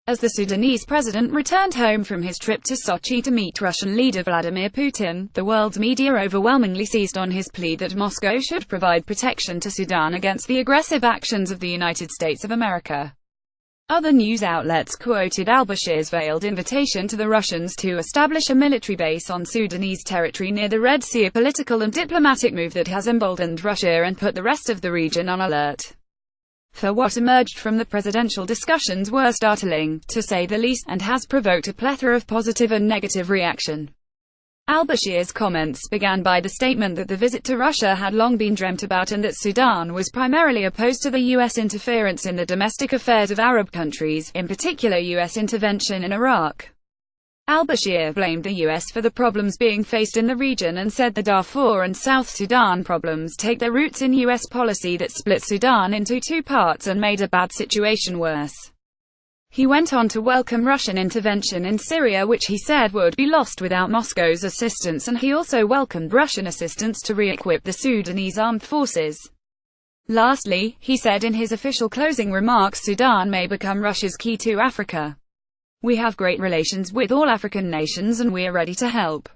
As the Sudanese president returned home from his trip to Sochi to meet Russian leader Vladimir Putin, the world's media overwhelmingly seized on his plea that Moscow should provide protection to Sudan against the aggressive actions of the United States of America. Other news outlets quoted al-Bashir's veiled invitation to the Russians to establish a military base on Sudanese territory near the Red Sea, a political and diplomatic move that has emboldened Russia and put the rest of the region on alert. For what emerged from the presidential discussions were startling, to say the least, and has provoked a plethora of positive and negative reaction. Al-Bashir's comments began by the statement that the visit to Russia had long been dreamt about and that Sudan was primarily opposed to the U.S. interference in the domestic affairs of Arab countries, in particular U.S. intervention in Iraq. Al-Bashir blamed the U.S. for the problems being faced in the region and said the Darfur and South Sudan problems take their roots in U.S. policy that split Sudan into two parts and made a bad situation worse. He went on to welcome Russian intervention in Syria, which he said would be lost without Moscow's assistance, and he also welcomed Russian assistance to re-equip the Sudanese armed forces. Lastly, he said in his official closing remarks, Sudan may become Russia's key to Africa. We have great relations with all African nations and we are ready to help.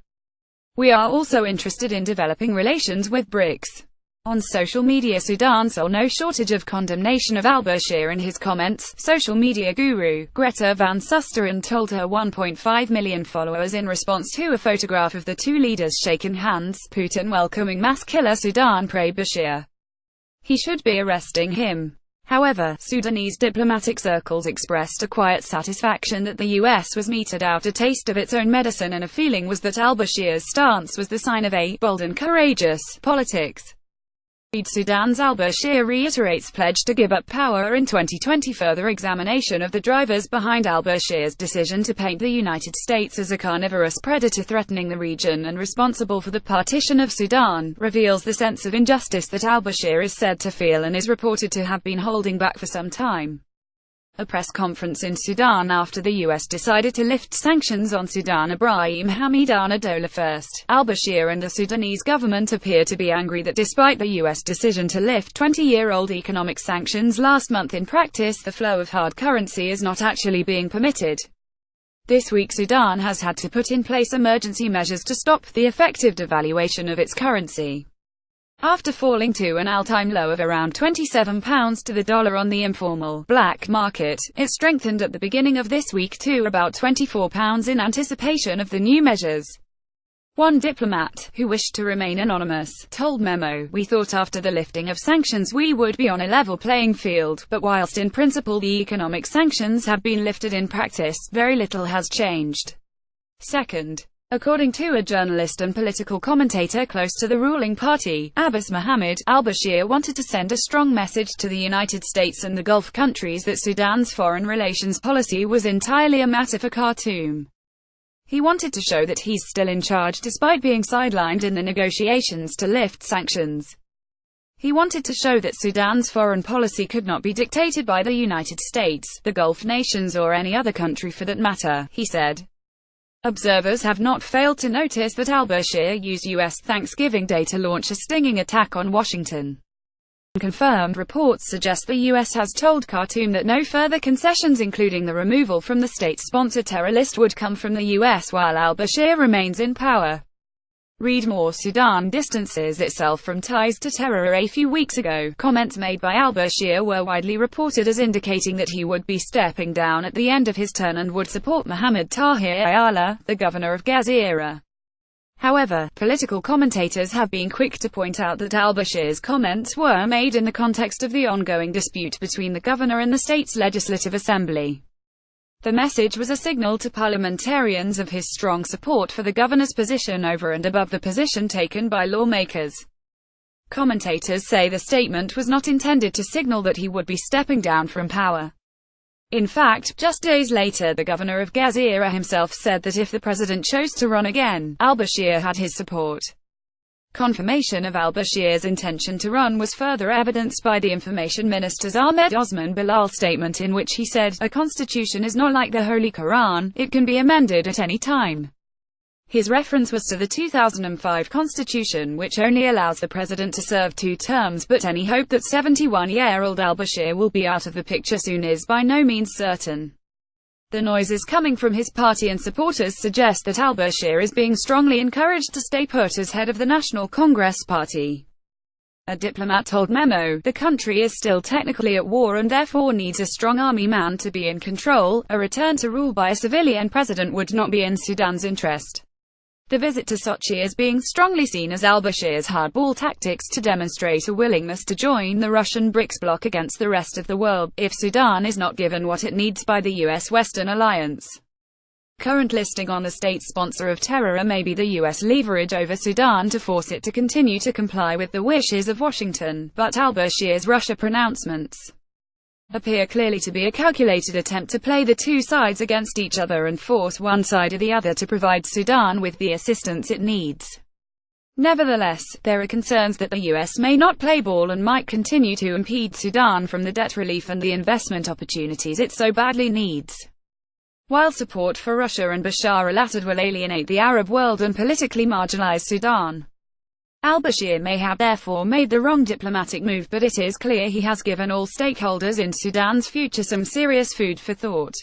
We are also interested in developing relations with BRICS. On social media, Sudan saw no shortage of condemnation of al-Bashir in his comments. Social media guru, Greta Van Susteren, told her 1.5 million followers in response to a photograph of the two leaders shaking hands, Putin welcoming mass killer Sudan prey Bashir. He should be arresting him. However, Sudanese diplomatic circles expressed a quiet satisfaction that the U.S. was meted out a taste of its own medicine, and a feeling was that al-Bashir's stance was the sign of a bold and courageous politics. Sudan's al-Bashir reiterates pledge to give up power in 2020. Further examination of the drivers behind al-Bashir's decision to paint the United States as a carnivorous predator threatening the region and responsible for the partition of Sudan reveals the sense of injustice that al-Bashir is said to feel and is reported to have been holding back for some time. A press conference in Sudan after the U.S. decided to lift sanctions on Sudan. Ibrahim Hamidan Adola first. Al-Bashir and the Sudanese government appear to be angry that despite the U.S. decision to lift 20-year-old economic sanctions last month, in practice the flow of hard currency is not actually being permitted. This week Sudan has had to put in place emergency measures to stop the effective devaluation of its currency. After falling to an all-time low of around £27 to the dollar on the informal, black market, it strengthened at the beginning of this week to about £24 in anticipation of the new measures. One diplomat, who wished to remain anonymous, told Memo, "We thought after the lifting of sanctions we would be on a level playing field, but whilst in principle the economic sanctions have been lifted, in practice, very little has changed." Second, according to a journalist and political commentator close to the ruling party, Abbas Mohammed, al-Bashir wanted to send a strong message to the United States and the Gulf countries that Sudan's foreign relations policy was entirely a matter for Khartoum. He wanted to show that he's still in charge despite being sidelined in the negotiations to lift sanctions. He wanted to show that Sudan's foreign policy could not be dictated by the United States, the Gulf nations, or any other country for that matter, he said. Observers have not failed to notice that al-Bashir used U.S. Thanksgiving Day to launch a stinging attack on Washington. Confirmed reports suggest the U.S. has told Khartoum that no further concessions, including the removal from the state-sponsored terror list, would come from the U.S. while al-Bashir remains in power. Read more. Sudan distances itself from ties to terror. A few weeks ago, comments made by al-Bashir were widely reported as indicating that he would be stepping down at the end of his term and would support Mohamed Tahir Ayala, the governor of Gezira. However, political commentators have been quick to point out that al-Bashir's comments were made in the context of the ongoing dispute between the governor and the state's legislative assembly. The message was a signal to parliamentarians of his strong support for the governor's position over and above the position taken by lawmakers. Commentators say the statement was not intended to signal that he would be stepping down from power. In fact, just days later the governor of Gezira himself said that if the president chose to run again, al-Bashir had his support. Confirmation of al-Bashir's intention to run was further evidenced by the Information Minister's Ahmed Osman Bilal's statement, in which he said, "A constitution is not like the Holy Quran, it can be amended at any time." His reference was to the 2005 constitution, which only allows the president to serve 2 terms, but any hope that 71-year-old al-Bashir will be out of the picture soon is by no means certain. The noises coming from his party and supporters suggest that al-Bashir is being strongly encouraged to stay put as head of the National Congress Party. A diplomat told Memo, "The country is still technically at war and therefore needs a strong army man to be in control. A return to rule by a civilian president would not be in Sudan's interest." The visit to Sochi is being strongly seen as al-Bashir's hardball tactics to demonstrate a willingness to join the Russian BRICS bloc against the rest of the world, if Sudan is not given what it needs by the US Western alliance. Current listing on the state sponsor of terror may be the US leverage over Sudan to force it to continue to comply with the wishes of Washington, but al-Bashir's Russia pronouncements appear clearly to be a calculated attempt to play the two sides against each other and force one side or the other to provide Sudan with the assistance it needs. Nevertheless, there are concerns that the US may not play ball and might continue to impede Sudan from the debt relief and the investment opportunities it so badly needs. While support for Russia and Bashar al-Assad will alienate the Arab world and politically marginalize Sudan, al-Bashir may have therefore made the wrong diplomatic move, but it is clear he has given all stakeholders in Sudan's future some serious food for thought.